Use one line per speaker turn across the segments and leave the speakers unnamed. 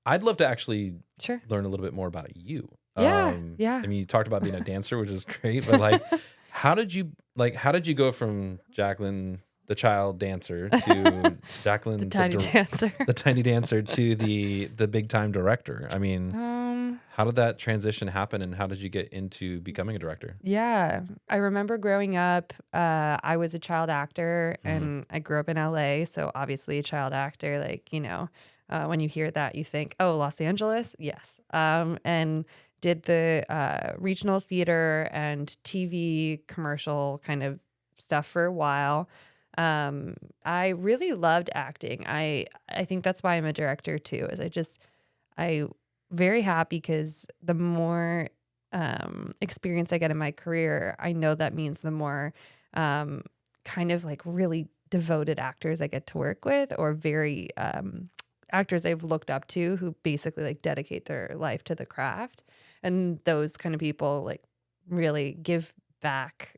I'd love to actually
Sure.
learn a little bit more about you.
Yeah. Yeah.
I mean, you talked about being a dancer, which is great, but like, how did you go from Jacqueline, the child dancer, to
The
Jacqueline,
tiny dancer.
the tiny dancer, to the big time director? I mean, how did that transition happen, and how did you get into becoming a director?
Yeah. I remember growing up, I was a child actor
Mm-hmm.
and I grew up in LA. So obviously a child actor, like, when you hear that, you think, oh, Los Angeles? Yes. And did the regional theater and TV commercial kind of stuff for a while. I really loved acting. I think that's why I'm a director too, is I very happy because the more experience I get in my career, I know that means the more kind of like really devoted actors I get to work with, or very actors I've looked up to who basically like dedicate their life to the craft. And those kind of people like really give back,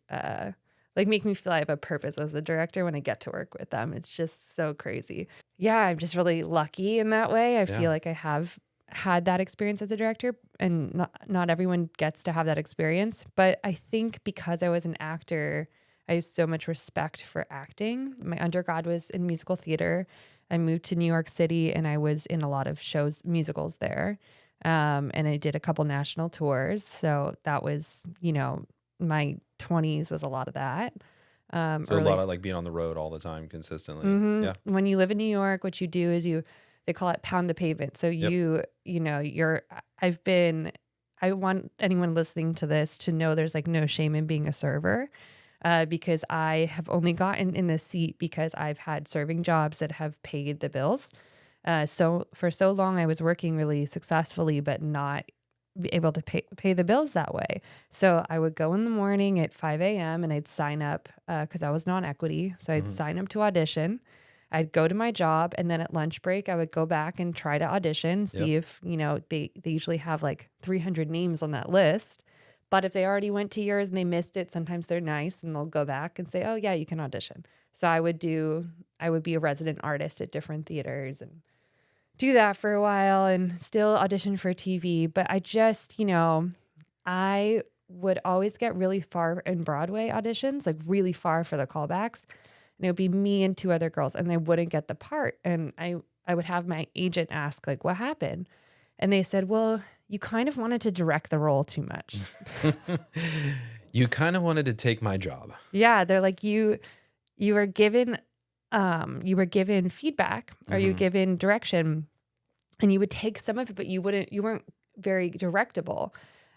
like make me feel I have a purpose as a director when I get to work with them. It's just so crazy. Yeah, I'm just really lucky in that way. I
Yeah.
feel like I have had that experience as a director, and not everyone gets to have that experience. But I think because I was an actor, I have so much respect for acting. My undergrad was in musical theater. I moved to New York City and I was in a lot of shows, musicals there. And I did a couple national tours. So that was, my 20s was a lot of that.
So a lot of like being on the road all the time consistently. Yeah.
When you live in New York, what you do is they call it pound the pavement. So
Yep.
I want anyone listening to this to know there's like no shame in being a server, because I have only gotten in this seat because I've had serving jobs that have paid the bills. So for so long I was working really successfully, but not be able to pay the bills that way. So I would go in the morning at 5 a.m. and I'd sign up because I was non-equity. So I'd
Mm-hmm.
sign up to audition. I'd go to my job, and then at lunch break, I would go back and try to audition,
Yep.
see if, they usually have like 300 names on that list. But if they already went to yours and they missed it, sometimes they're nice and they'll go back and say, oh yeah, you can audition. So I would be a resident artist at different theaters and do that for a while and still audition for TV. But I just, I would always get really far in Broadway auditions, like really far for the callbacks. And it would be me and two other girls, and they wouldn't get the part. And I would have my agent ask, like, what happened? And they said, well, you kind of wanted to direct the role too much.
You kind of wanted to take my job.
Yeah, they're like, you were given feedback, or you given direction, and you would take some of it, but you weren't very directable.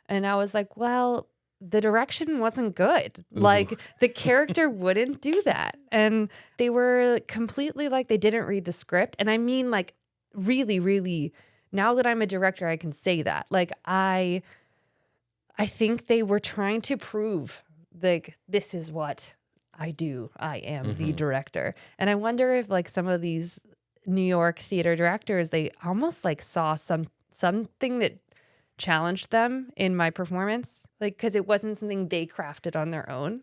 And I was like, well, the direction wasn't good.
Ooh.
Like the character wouldn't do that. And they were completely like, they didn't read the script. And I mean, like really, really, now that I'm a director, I can say that. Like I think they were trying to prove like, this is what I do. I am the director. And I wonder if like some of these New York theater directors, they almost like saw something that challenged them in my performance, like because it wasn't something they crafted on their own.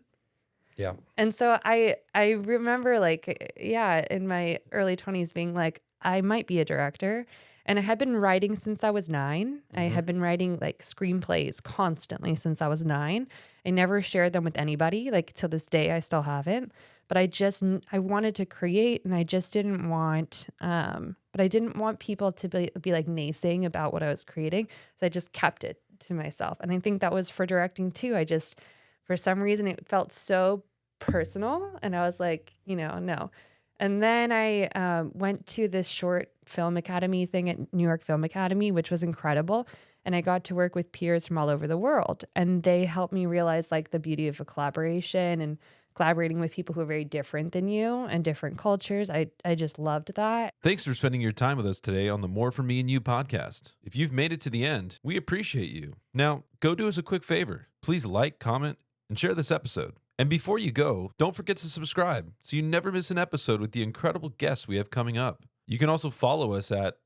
Yeah.
And so I remember like, yeah, in my early 20s being like, I might be a director. And I had been writing since I was 9. I had been writing like screenplays constantly since I was 9. I never shared them with anybody. Like to this day, I still haven't. But I wanted to create, and I just didn't want, but I didn't want people to be like naysaying about what I was creating. So I just kept it to myself. And I think that was for directing too. For some reason, it felt so personal. And I was like, no. And then I went to this short film academy thing at New York Film Academy, which was incredible. And I got to work with peers from all over the world. And they helped me realize like the beauty of a collaboration and collaborating with people who are very different than you and different cultures. I just loved that.
Thanks for spending your time with us today on the More For Me and You podcast. If you've made it to the end, we appreciate you. Now, go do us a quick favor. Please like, comment, and share this episode. And before you go, don't forget to subscribe so you never miss an episode with the incredible guests we have coming up. You can also follow us at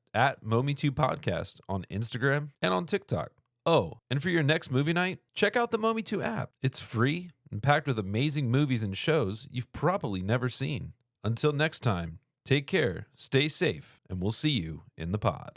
Momi2 Podcast on Instagram and on TikTok. Oh, and for your next movie night, check out the Momi2 app. It's free and packed with amazing movies and shows you've probably never seen. Until next time, take care, stay safe, and we'll see you in the pod.